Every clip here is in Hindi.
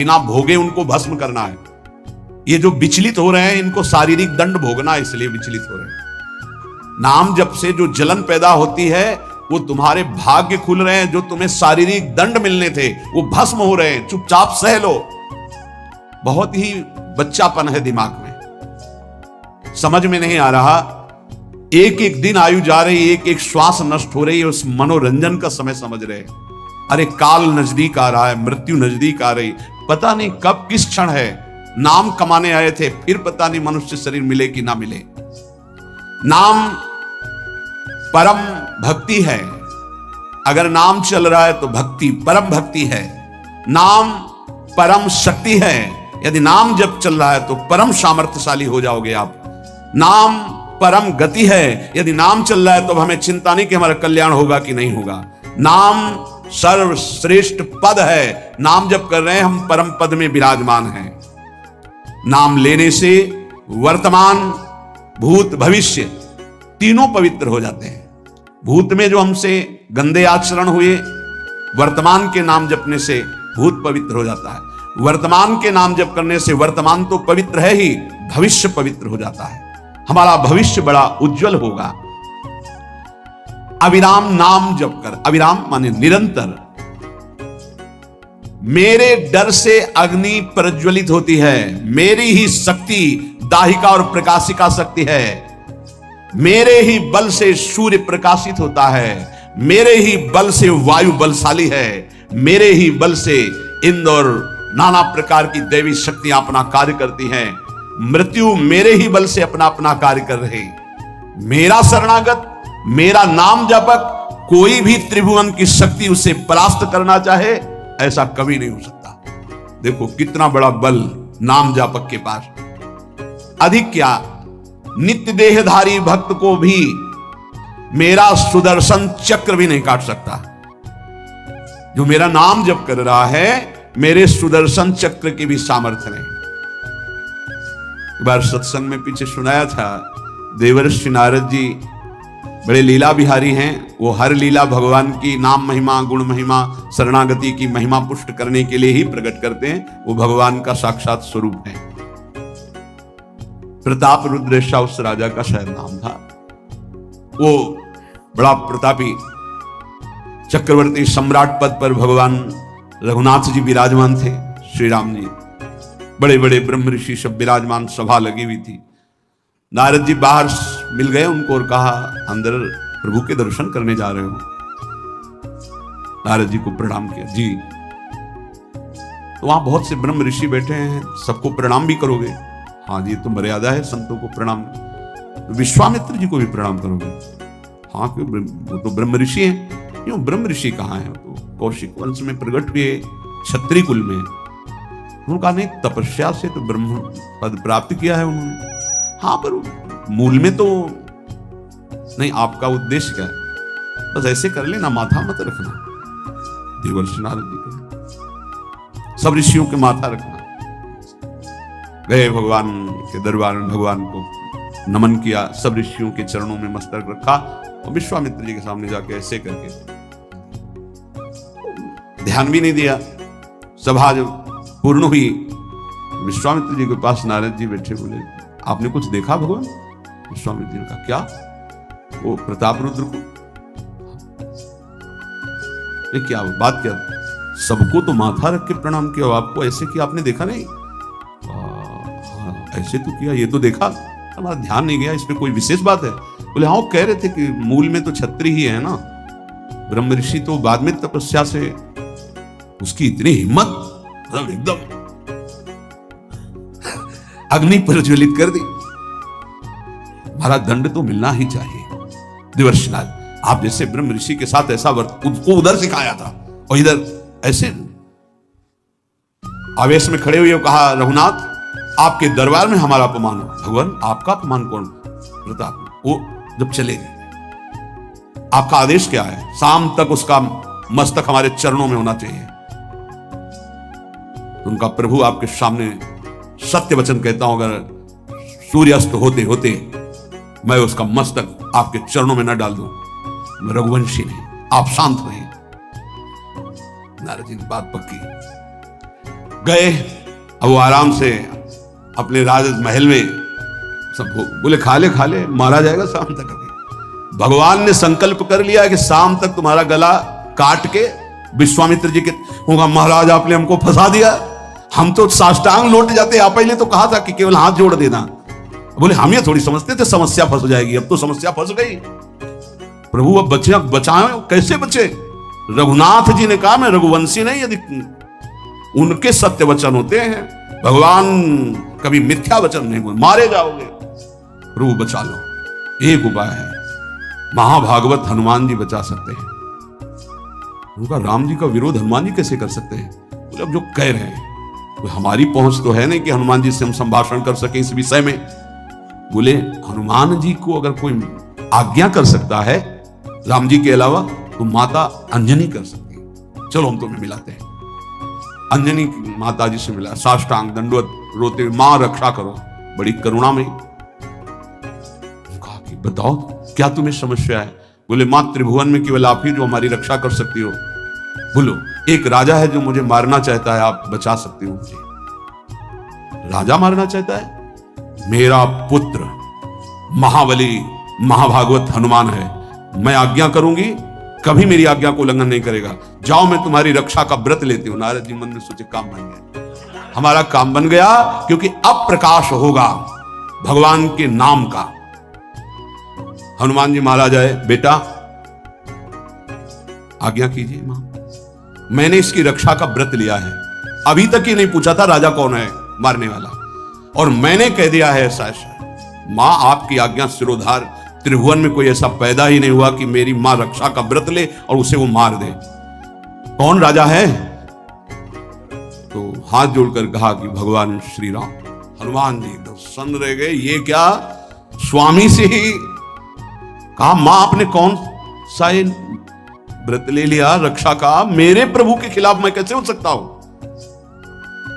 बिना भोगे उनको भस्म करना है। ये जो विचलित हो रहे हैं इनको शारीरिक दंड भोगना है, इसलिए विचलित हो रहे हैं। नाम जप से जो जलन पैदा होती है वो तुम्हारे भाग्य खुल रहे हैं, जो तुम्हें शारीरिक दंड मिलने थे वो भस्म हो रहे हैं। चुपचाप सह लो। बहुत ही बच्चापन है दिमाग में, समझ में नहीं आ रहा। एक एक दिन आयु जा रही, एक एक श्वास नष्ट हो रही है, उस मनोरंजन का समय समझ रहे। अरे काल नजदीक आ रहा है, मृत्यु नजदीक आ रही, पता नहीं कब किस क्षण है। नाम कमाने आए थे, फिर पता नहीं मनुष्य शरीर मिले कि ना मिले। नाम परम भक्ति है। अगर नाम चल रहा है तो भक्ति परम भक्ति है। नाम परम शक्ति है। यदि नाम जब चल रहा है तो परम सामर्थ्यशाली हो जाओगे आप। नाम परम गति है। यदि नाम चल रहा है तो हमें चिंता नहीं कि हमारा कल्याण होगा कि नहीं होगा। नाम सर्वश्रेष्ठ पद है। नाम जब कर रहे हैं हम परम पद में विराजमान हैं। नाम लेने से वर्तमान भूत भविष्य तीनों पवित्र हो जाते हैं। भूत में जो हमसे गंदे आचरण हुए, वर्तमान के नाम जपने से भूत पवित्र हो जाता है। वर्तमान के नाम जप करने से वर्तमान तो पवित्र है ही, भविष्य पवित्र हो जाता है। हमारा भविष्य बड़ा उज्जवल होगा। अविराम नाम जप कर, अविराम माने निरंतर। मेरे डर से अग्नि प्रज्वलित होती है, मेरी ही शक्ति दाहिका और प्रकाशिका शक्ति है। मेरे ही बल से सूर्य प्रकाशित होता है, मेरे ही बल से वायु बलशाली है, मेरे ही बल से इंद्र और नाना प्रकार की दैवी शक्तियां अपना कार्य करती हैं। मृत्यु मेरे ही बल से अपना अपना कार्य कर रही। मेरा शरणागत, मेरा नाम जपक, कोई भी त्रिभुवन की शक्ति उसे परास्त करना चाहे ऐसा कभी नहीं हो सकता। देखो कितना बड़ा बल नाम जापक के पास। अधिक क्या, नित्य देहधारी भक्त को भी मेरा सुदर्शन चक्र भी नहीं काट सकता। जो मेरा नाम जप कर रहा है, मेरे सुदर्शन चक्र की भी सामर्थ्य नहीं। एक बार सत्संग में पीछे सुनाया था, देवर्षि नारद जी बड़े लीला बिहारी हैं। वो हर लीला भगवान की नाम महिमा, गुण महिमा, शरणागति की महिमा पुष्ट करने के लिए ही प्रकट करते हैं। वो भगवान का साक्षात स्वरूप है। प्रताप रुद्रेशा उस राजा का शायद नाम था। वो बड़ा प्रतापी चक्रवर्ती सम्राट पद पर भगवान रघुनाथ जी विराजमान थे। श्री राम जी, बड़े बड़े ब्रह्म ऋषि सब विराजमान, सभा लगी हुई थी। नारद जी बाहर मिल गए उनको और कहा, अंदर प्रभु के दर्शन करने जा रहे हो? नारद जी को प्रणाम किया। जी। तो वहां बहुत से ब्रह्म ऋषि बैठे हैं, सबको प्रणाम भी करोगे? हाँ जी, तो मर्यादा है संतों को प्रणाम। तो विश्वामित्र जी को भी प्रणाम करोगे? हाँ, क्यों, वो तो ब्रह्म ऋषि हैं। क्यों, ब्रह्म ऋषि कहाँ हैं? तो कौशिक वंश में प्रकट हुए, क्षत्रिय कुल में। उनका नहीं, तपस्या से तो ब्रह्म पद प्राप्त किया है उन्होंने। हाँ, पर मूल में तो नहीं। आपका उद्देश्य क्या है? बस ऐसे कर लेना, माथा मत रखना। देवर्षि नारद जी के सब ऋषियों के माथा रखना। गए भगवान के दरबार में, भगवान को नमन किया, सब ऋषियों के चरणों में मस्तक रखा और विश्वामित्र जी के सामने जाके ऐसे करके ध्यान भी नहीं दिया। सभा जब पूर्ण हुई, विश्वामित्र जी के पास नारद जी बैठे, बोले, आपने कुछ देखा भगवान? विश्वामित्र जी ने कहा, क्या? वो प्रताप रुद्र को। ये क्या बात, क्या? सबको तो माथा रख के प्रणाम किया, आपको ऐसे किया, आपने देखा नहीं? ऐसे तो किया, ये तो देखा, हमारा ध्यान नहीं गया, इसमें कोई विशेष बात है? बोले, हाँ, वो कह रहे थे कि मूल में तो क्षत्रिय ही है ना, ब्रह्म ऋषि तो बाद में तपस्या से, उसकी इतनी हिम्मत, मतलब एकदम अग्नि प्रज्वलित कर दी। हमारा दंड तो मिलना ही चाहिए। देवर्षिनाथ, आप जैसे ब्रह्म ऋषि के साथ ऐसा वर्त उसको उधर सिखाया था और इधर ऐसे आवेश में खड़े हुए कहा, रघुनाथ, आपके दरबार में हमारा अपमान हो। भगवान, आपका अपमान कौन? प्रताप। वो जब चले गए, आपका आदेश क्या है? शाम तक उसका मस्तक हमारे चरणों में होना चाहिए। उनका प्रभु आपके सामने सत्य वचन कहता हूं, अगर सूर्यास्त होते होते मैं उसका मस्तक आपके चरणों में न डाल दूं, मैं रघुवंशी नहीं। आप शांत रहिए। नारद जी ने बात पक्की। गए, अब वो आराम से अपने राज महल में सब बोले खा ले, मारा जाएगा शाम तक। अभी भगवान ने संकल्प कर लिया कि शाम तक तुम्हारा गला काट के विश्वामित्र जी के होगा। महाराज आपने हमको फंसा दिया, हम तो साष्टांग लौट जाते, आप पहले तो कहा था कि केवल हाथ जोड़ देना। बोले हम ये थोड़ी समझते थे समस्या फंस जाएगी, अब तो समस्या फंस गई। प्रभु अब बचाएं, कैसे बचे? रघुनाथ जी ने कहा मैं रघुवंशी नहीं, यदि उनके सत्य वचन होते हैं, भगवान कभी मिथ्या वचन नहीं बोले, मारे जाओगे, प्रभु बचा लो। एक उपाय है, महाभागवत हनुमान जी बचा सकते हैं। उनका राम जी का विरोध हनुमान जी कैसे कर सकते हैं? बोले अब जो कह रहे हैं तो हमारी पहुंच तो है नहीं कि हनुमान जी से हम संभाषण कर सके इस विषय में। बोले हनुमान जी को अगर कोई आज्ञा कर सकता है राम जी के अलावा तो माता अंजनी कर सकती है। चलो हम तुम्हें मिलाते हैं। अंजनी माता जी से मिला, साष्टांग दंडवत रोते, मां रक्षा करो, बड़ी करुणा में कहा कि बताओ क्या तुम्हें समस्या है? बोले मां त्रिभुवन में केवल आप ही जो हमारी रक्षा कर सकती हो। बोलो एक राजा है जो मुझे मारना चाहता है, आप बचा सकती हो मुझे? राजा मारना चाहता है? मेरा पुत्र महाबली महाभागवत हनुमान है, मैं आज्ञा करूंगी, कभी मेरी आज्ञा को उल्लंघन नहीं करेगा। जाओ मैं तुम्हारी रक्षा का व्रत लेती हूं। नारद जी मन में सोचे काम बन गया, हमारा काम बन गया, क्योंकि अब प्रकाश होगा भगवान के नाम का। हनुमान जी महाराज आए, बेटा आज्ञा कीजिए मां, मैंने इसकी रक्षा का व्रत लिया है, अभी तक ही नहीं पूछा था राजा कौन है मारने वाला, और मैंने कह दिया है ऐसा ऐसा। मां आपकी आज्ञा सिरोधार, त्रिभुवन में कोई ऐसा पैदा ही नहीं हुआ कि मेरी मां रक्षा का व्रत ले और उसे वो मार दे। कौन राजा है? तो हाथ जोड़कर कहा कि भगवान श्री राम। हनुमान जी तो सन्न रह गए, ये क्या स्वामी से ही कहा, मां आपने कौन सा व्रत ले लिया रक्षा का? मेरे प्रभु के खिलाफ मैं कैसे हो सकता हूं?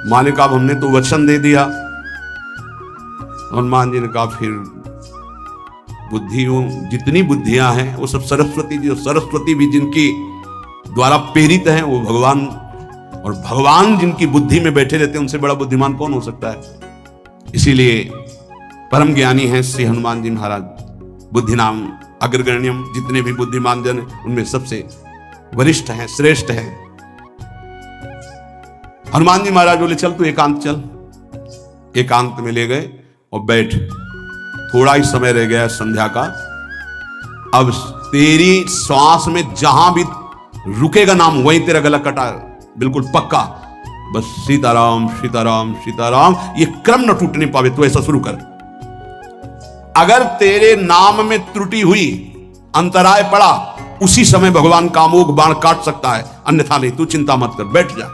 मां ने कहा हमने तो वचन दे दिया। हनुमान जी ने कहा फिर बुद्धियों जितनी बुद्धियां हैं वो सब सरस्वती जी, सरस्वती भी जिनकी द्वारा प्रेरित हैं वो भगवान, और भगवान जिनकी बुद्धि में बैठे रहते हैं उनसे बड़ा बुद्धिमान कौन हो सकता है? इसीलिए परम ज्ञानी हैं श्री हनुमान जी महाराज। बुद्धि नाम अग्रगण्यम, जितने भी बुद्धिमान जन उनमें सबसे वरिष्ठ हैं, श्रेष्ठ हैं। हनुमान जी महाराज बोले चल तू एकांत चल। एकांत में ले गए और बैठ, थोड़ा ही समय रह गया संध्या का, अब तेरी श्वास में जहां भी रुकेगा नाम वहीं तेरा गला कटा, बिल्कुल पक्का। बस सीताराम सीताराम सीताराम, ये क्रम न टूटने पावे, तो ऐसा शुरू कर। अगर तेरे नाम में त्रुटि हुई, अंतराय पड़ा, उसी समय भगवान कामोग बाण काट सकता है, अन्यथा नहीं। तू चिंता मत कर, बैठ जा।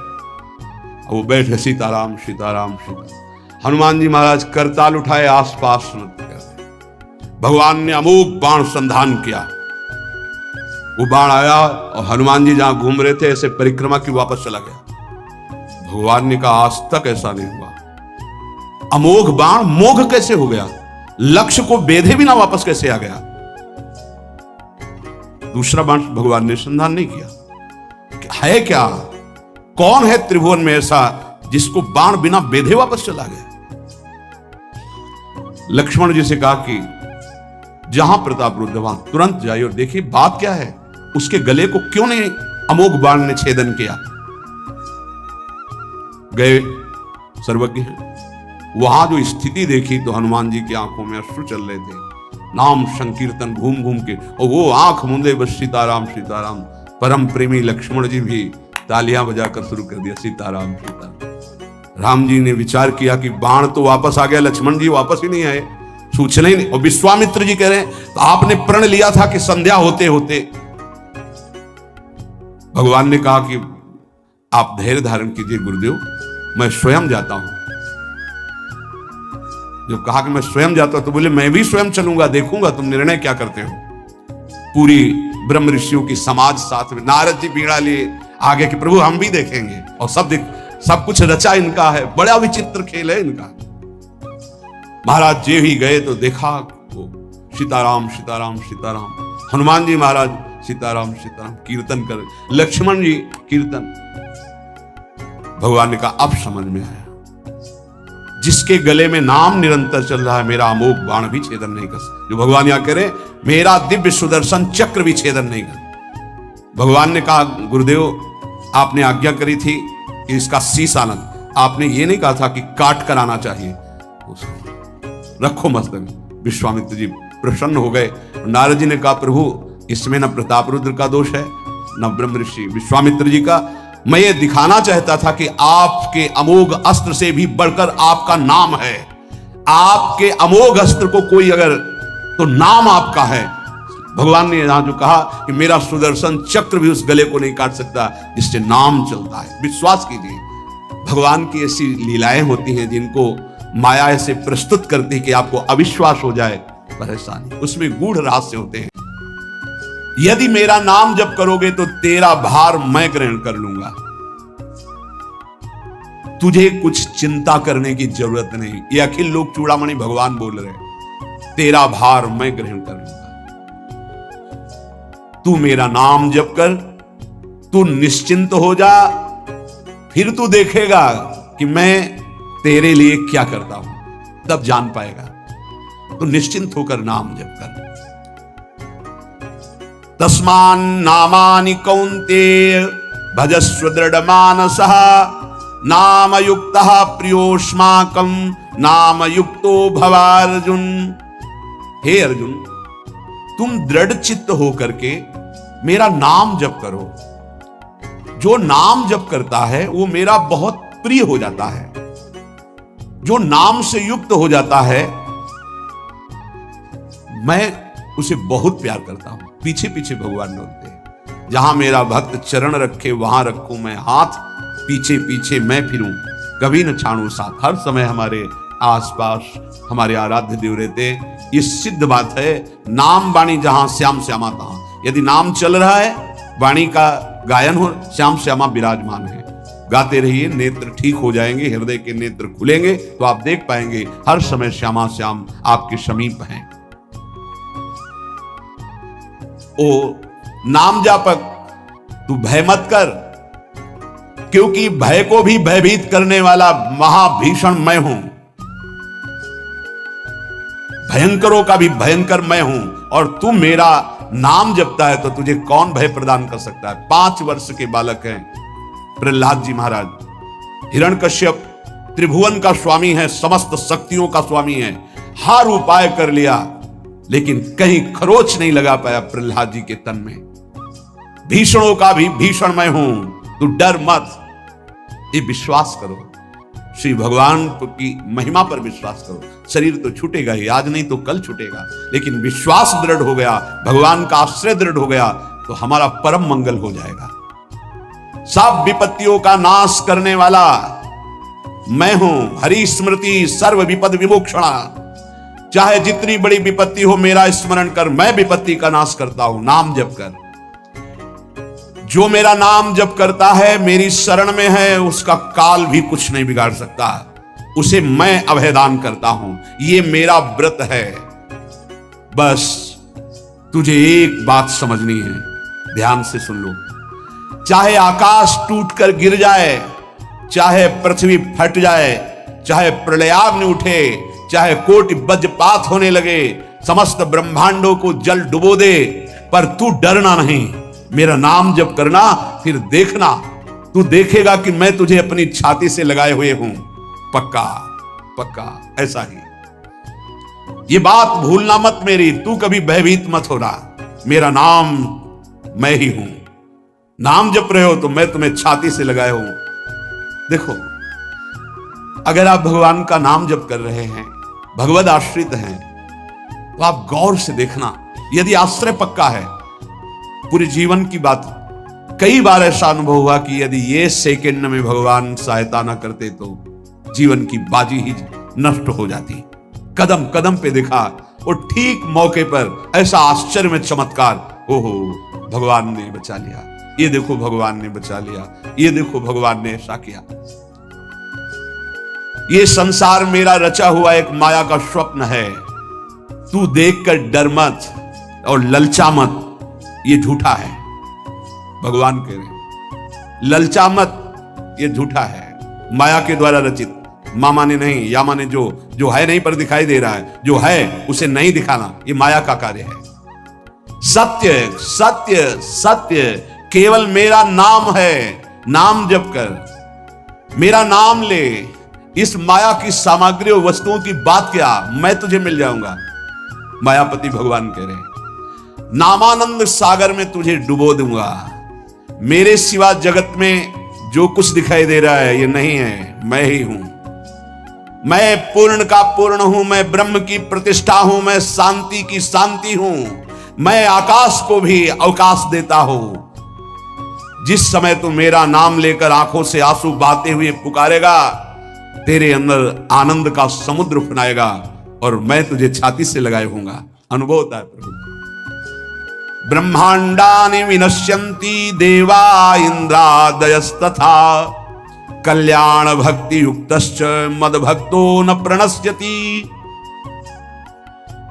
वो बैठे, सीताराम सीताराम सीताराम। हनुमान जी महाराज करताल उठाए, आसपास भगवान ने अमोघ बाण संधान किया। वो बाण आया और हनुमान जी जहां घूम रहे थे ऐसे परिक्रमा की वापस चला गया। भगवान ने कहा आज तक ऐसा नहीं हुआ। अमोघ बाण मोघ कैसे हो गया? लक्ष्य को बेधे बिना वापस कैसे आ गया? दूसरा बाण भगवान ने संधान नहीं किया। है क्या? कौन है त्रिभुवन में ऐसा जिसको बाण बिना बेधे वापस चला गया? लक्ष्मण जी से कहा कि जहां प्रताप रुद्र वहां तुरंत जाइए और देखिए बात क्या है, उसके गले को क्यों नहीं अमोघ बाण ने छेदन किया। गए, सर्वज्ञ हैं। वहां जो स्थिति देखी तो हनुमान जी की आंखों में अश्रु चल रहे थे। नाम संकीर्तन घूम घूम के, और वो आंख मूंदे बस सीताराम सीताराम। परम प्रेमी लक्ष्मण जी भी तालियां बजाकर शुरू कर दिया, सीताराम सीताराम। राम जी ने विचार किया कि बाण तो वापस आ गया, लक्ष्मण जी वापस ही नहीं आए, सूचना ही नहीं। और विश्वामित्र जी कह रहे हैं तो आपने प्रण लिया था कि संध्या होते होते। भगवान ने कहा कि आप धैर्य धारण कीजिए गुरुदेव, मैं स्वयं जाता हूं। जब कहा कि मैं स्वयं जाता हूं तो बोले मैं भी स्वयं चलूंगा, देखूंगा तुम निर्णय क्या करते हो। पूरी ब्रह्म ऋषियों की समाज साथ में, नारद जी बीड़ा लिए आगे कि प्रभु हम भी देखेंगे, और सब कुछ रचा इनका है, बड़ा विचित्र खेल है इनका। महाराज जे ही गए तो देखा वो सीताराम सीताराम सीताराम। हनुमान जी महाराज सीताराम सीताराम कीर्तन कर, लक्ष्मण जी कीर्तन। भगवान ने कहा अब समझ में आया, जिसके गले में नाम निरंतर चल रहा है, मेरा अमोघ बाण भी छेदन नहीं कर सकता। जो भगवान यहां कह रहे, मेरा दिव्य सुदर्शन चक्र भी छेदन नहीं कर। भगवान ने कहा, गुरुदेव आपने आज्ञा करी थी कि इसका शीश आनंद, आपने ये नहीं कहा था कि काट कर आना चाहिए, रखो मस्तक। विश्वामित्र जी प्रसन्न हो गए। नारद जी ने कहा, प्रभु इसमें न प्रताप रुद्र का दोष है न ब्रह्म ऋषि विश्वामित्र जी का। मैं ये दिखाना चाहता था कि आपके अमोघ अस्त्र से भी बढ़कर आपका नाम है। आपके अमोघ अस्त्र को कोई अगर, तो नाम आपका है। भगवान ने यहां जो कहा कि मेरा सुदर्शन चक्र भी उस गले को नहीं काट सकता जिससे नाम चलता है। विश्वास कीजिए, भगवान की ऐसी लीलाएं होती हैं जिनको माया ऐसे प्रस्तुत करती है कि आपको अविश्वास हो जाए, पर ऐसा नहीं, उसमें गूढ़ रहस्य होते हैं। यदि मेरा नाम जप करोगे तो तेरा भार मैं ग्रहण कर लूंगा, तुझे कुछ चिंता करने की जरूरत नहीं। ये अखिल लोक चूड़ामणि भगवान बोल रहे, तेरा भार मैं ग्रहण कर लूंगा। तू मेरा नाम जप कर, तू निश्चिंत हो जा, फिर तू देखेगा कि मैं तेरे लिए क्या करता हूं, तब जान पाएगा। तो निश्चिंत होकर नाम जप कर। तस्मान नामानि कौन्तेय भजस्व दृढ़मानसः नाम युक्तः प्रियोष्माकं नाम युक्तो भवार्जुन। हे अर्जुन, तुम दृढ़ चित्त होकर के मेरा नाम जप करो। जो नाम जप करता है वो मेरा बहुत प्रिय हो जाता है। जो नाम से युक्त हो जाता है मैं उसे बहुत प्यार करता हूं। पीछे पीछे भगवान बोलते हैं, जहां मेरा भक्त चरण रखे वहां रखूं मैं हाथ, पीछे पीछे मैं फिरूं कभी न छाड़ू साथ। हर समय हमारे आसपास हमारे आराध्य देव रहते। ये सिद्ध बात है, नाम वाणी जहां श्याम श्यामा तहां। यदि नाम चल रहा है, वाणी का गायन हो, श्याम श्यामा विराजमान है। गाते रहिए, नेत्र ठीक हो जाएंगे, हृदय के नेत्र खुलेंगे तो आप देख पाएंगे हर समय श्यामा श्याम आपके समीप हैं। ओ नाम जापक, तू भय मत कर, क्योंकि भय को भी भयभीत करने वाला महाभीषण मैं हूं। भयंकरों का भी भयंकर मैं हूं, और तू मेरा नाम जपता है तो तुझे कौन भय प्रदान कर सकता है। 5 वर्ष के बालक हैं प्रहलाद जी महाराज। हिरण्यकश्यप त्रिभुवन का स्वामी है, समस्त शक्तियों का स्वामी है, हर उपाय कर लिया, लेकिन कहीं खरोच नहीं लगा पाया प्रहलाद जी के तन में। भीषणों का भी भीषण मैं हूं, तू डर मत। ये विश्वास करो, श्री भगवान की महिमा पर विश्वास करो। शरीर तो छूटेगा ही, आज नहीं तो कल छूटेगा, लेकिन विश्वास दृढ़ हो गया, भगवान का आश्रय दृढ़ हो गया तो हमारा परम मंगल हो जाएगा। सब विपत्तियों का नाश करने वाला मैं हूं, हरि स्मृति सर्व विपद विमोक्षणा। चाहे जितनी बड़ी विपत्ति हो मेरा स्मरण कर, मैं विपत्ति का नाश करता हूं। नाम जप कर, जो मेरा नाम जप करता है, मेरी शरण में है, उसका काल भी कुछ नहीं बिगाड़ सकता, उसे मैं अभयदान करता हूं। ये मेरा व्रत है। बस तुझे एक बात समझनी है, ध्यान से सुन लो। चाहे आकाश टूटकर गिर जाए, चाहे पृथ्वी फट जाए, चाहे प्रलयाग्नि उठे, चाहे कोटि वज्रपात होने लगे, समस्त ब्रह्मांडों को जल डुबो दे, पर तू डरना नहीं। मेरा नाम जप करना, फिर देखना, तू देखेगा कि मैं तुझे अपनी छाती से लगाए हुए हूं। पक्का पक्का ऐसा ही। ये बात भूलना मत मेरी, तू कभी भयभीत मत होना। मेरा नाम मैं ही हूं। नाम जप रहे हो तो मैं तुम्हें छाती से लगाए हूं। देखो, अगर आप भगवान का नाम जप कर रहे हैं, भगवद आश्रित हैं, तो आप गौर से देखना। यदि आश्रय पक्का है, पूरे जीवन की बात, कई बार ऐसा अनुभव हुआ कि यदि ये सेकंड में भगवान सहायता ना करते तो जीवन की बाजी ही नष्ट हो जाती। कदम कदम पे देखा, और ठीक मौके पर ऐसा आश्चर्य में चमत्कार, ओहो भगवान ने बचा लिया, ये देखो भगवान ने बचा लिया, ये देखो भगवान ने ऐसा किया। ये संसार मेरा रचा हुआ एक माया का स्वप्न है। तू देखकर डर मत और ललचा मत, ये झूठा है। भगवान कह रहे हैं ललचा मत, ये झूठा है। माया के द्वारा रचित। मामा ने नहीं, यामा ने जो है नहीं पर दिखाई दे रहा है, जो है उसे नहीं दिखाना, ये माया का कार्य है। सत्य सत्य सत्य केवल मेरा नाम है, नाम जप कर, मेरा नाम ले। इस माया की सामग्री और वस्तुओं की बात क्या, मैं तुझे मिल जाऊंगा। मायापति भगवान कह रहे हैं, नामानंद सागर में तुझे डुबो दूंगा। मेरे सिवा जगत में जो कुछ दिखाई दे रहा है ये नहीं है, मैं ही हूं। मैं पूर्ण का पूर्ण हूं, मैं ब्रह्म की प्रतिष्ठा हूं, मैं शांति की शांति हूं, मैं आकाश को भी अवकाश देता हूं। जिस समय तू मेरा नाम लेकर आंखों से आंसू बहाते हुए पुकारेगा, तेरे अंदर आनंद का समुद्र उफनाएगा और मैं तुझे छाती से लगाए होऊंगा। अनुभव होता है प्रभु। ब्रह्मांडानि विनश्यन्ति देवा इंद्रादयस्तथा कल्याण भक्ति युक्तश्च मद भक्तो न प्रणश्यति।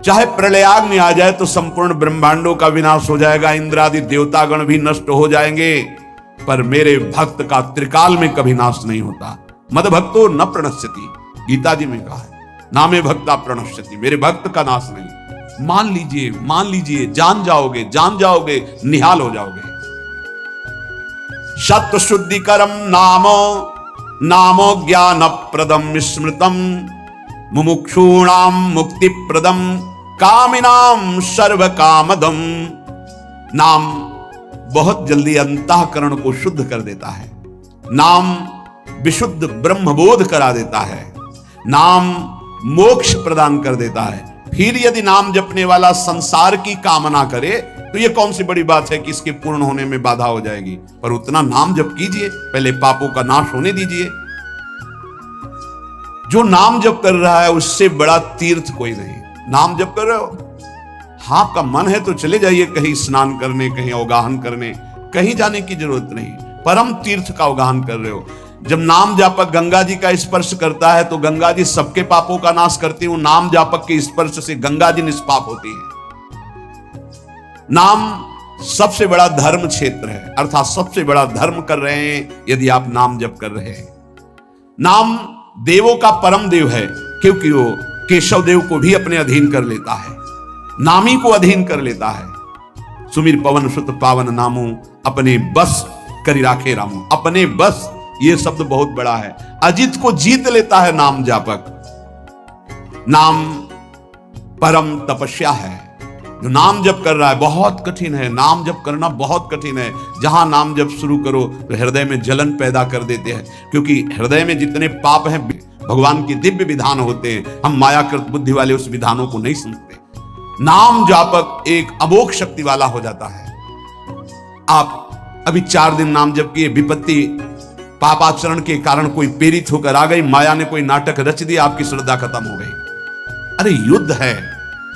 चाहे प्रलयाग्नि आ जाए तो संपूर्ण ब्रह्मांडों का विनाश हो जाएगा, इंद्रादि देवतागण भी नष्ट हो जाएंगे, पर मेरे भक्त का त्रिकाल में कभी नाश नहीं होता। मद भक्तो न प्रणश्यति, गीता जी में कहा है, नामे भक्ता प्रणश्यति, मेरे भक्त का नाश नहीं। मान लीजिए, जान जाओगे, निहाल हो जाओगे। सत्व शुद्धिकरम नामो ज्ञान प्रदम स्मृतम मुमुक्षूणाम मुक्ति प्रदम कामिनाम सर्व कामदम। नाम बहुत जल्दी अंतःकरण को शुद्ध कर देता है, नाम विशुद्ध ब्रह्मबोध करा देता है, नाम मोक्ष प्रदान कर देता है। फिर यदि नाम जपने वाला संसार की कामना करे तो यह कौन सी बड़ी बात है कि इसके पूर्ण होने में बाधा हो जाएगी। पर उतना नाम जप कीजिए, पहले पापों का नाश होने दीजिए। जो नाम जप कर रहा है उससे बड़ा तीर्थ कोई नहीं। नाम जप कर रहे हो, हाँ आपका मन है तो चले जाइए कहीं स्नान करने, कहीं अवगाहन करने, कहीं जाने की जरूरत नहीं। परम तीर्थ का अवगाहन कर रहे हो। जब नाम जापक गंगा जी का स्पर्श करता है तो गंगा जी सबके पापों का नाश करती हूं। नाम जापक के स्पर्श से गंगा जी निष्पाप होती है। नाम सबसे बड़ा धर्म क्षेत्र है, अर्थात सबसे बड़ा धर्म कर रहे हैं यदि आप नाम जप कर रहे हैं। नाम देवों का परम देव है, क्योंकि वो केशव देव को भी अपने अधीन कर लेता है, नामी को अधीन कर लेता है। सुमिर पवन सुत पावन नामो अपने बस करी राखे रामो। अपने बस, ये शब्द बहुत बड़ा है। अजित को जीत लेता है नाम जापक। नाम परम तपस्या है। जो नाम जप कर रहा है बहुत कठिन है, नाम जप करना बहुत कठिन है। जहां नाम जप शुरू करो तो हृदय में जलन पैदा कर देते हैं, क्योंकि हृदय में जितने पाप हैं भगवान के दिव्य विधान होते हैं, हम मायाकृत बुद्धि वाले उस विधानों को नहीं सुनते। नाम जापक एक अमोघ शक्ति वाला हो जाता है। आप अभी 4 दिन नाम जप किए, विपत्ति पापाचरण के कारण कोई प्रेरित होकर आ गई, माया ने कोई नाटक रच दिया, आपकी श्रद्धा खत्म हो गई। अरे युद्ध है,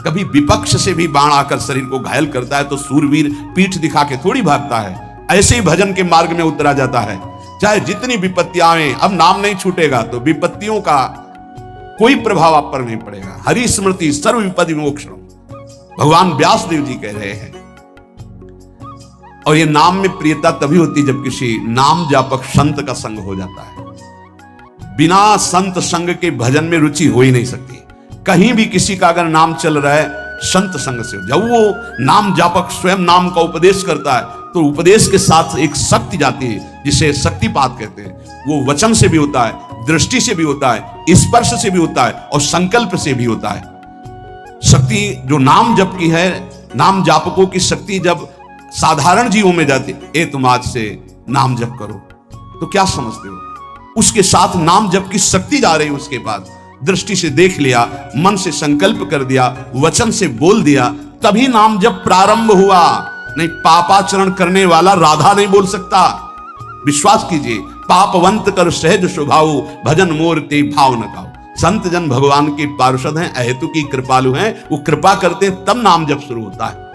कभी विपक्ष से भी बाण आकर शरीर को घायल करता है तो सूरवीर पीठ दिखा के थोड़ी भागता है। ऐसे ही भजन के मार्ग में उतरा जाता है। चाहे जितनी विपत्तियां आए, अब नाम नहीं छूटेगा तो विपत्तियों का कोई प्रभाव आप पर नहीं पड़ेगा। हरि स्मृति सर्व विपत्ति मोक्षम, भगवान व्यास देव जी कह रहे हैं। और ये नाम में प्रियता तभी होती जब किसी नाम जापक संत का संग हो जाता है। बिना संत संग के भजन में रुचि हो ही नहीं सकती। कहीं भी किसी का अगर नाम चल रहा है संत संग से, जब वो नाम जापक स्वयं नाम का उपदेश करता है तो उपदेश के साथ एक शक्ति जाती है जिसे शक्तिपात कहते हैं। वो वचन से भी होता है, दृष्टि से भी होता है, स्पर्श से भी होता है और संकल्प से भी होता है। शक्ति जो नाम जप की है, नाम जापकों की शक्ति जब साधारण जीवों में जाती, ए तुम आज से नाम जप करो, तो क्या समझते हो? उसके साथ नाम जप की शक्ति जा रही है उसके पास। दृष्टि से देख लिया, मन से संकल्प कर दिया, वचन से बोल दिया, तभी नाम जप प्रारंभ हुआ। नहीं, पापाचरण करने वाला राधा नहीं बोल सकता। विश्वास कीजिए, पापवंत कर सहज स्वभाव भजन मूर्ति भाव न गाओ। संत जन भगवान के पार्षद हैं, अहेतु की कृपालु हैं, वो कृपा करते हैं तब नाम जप शुरू होता है।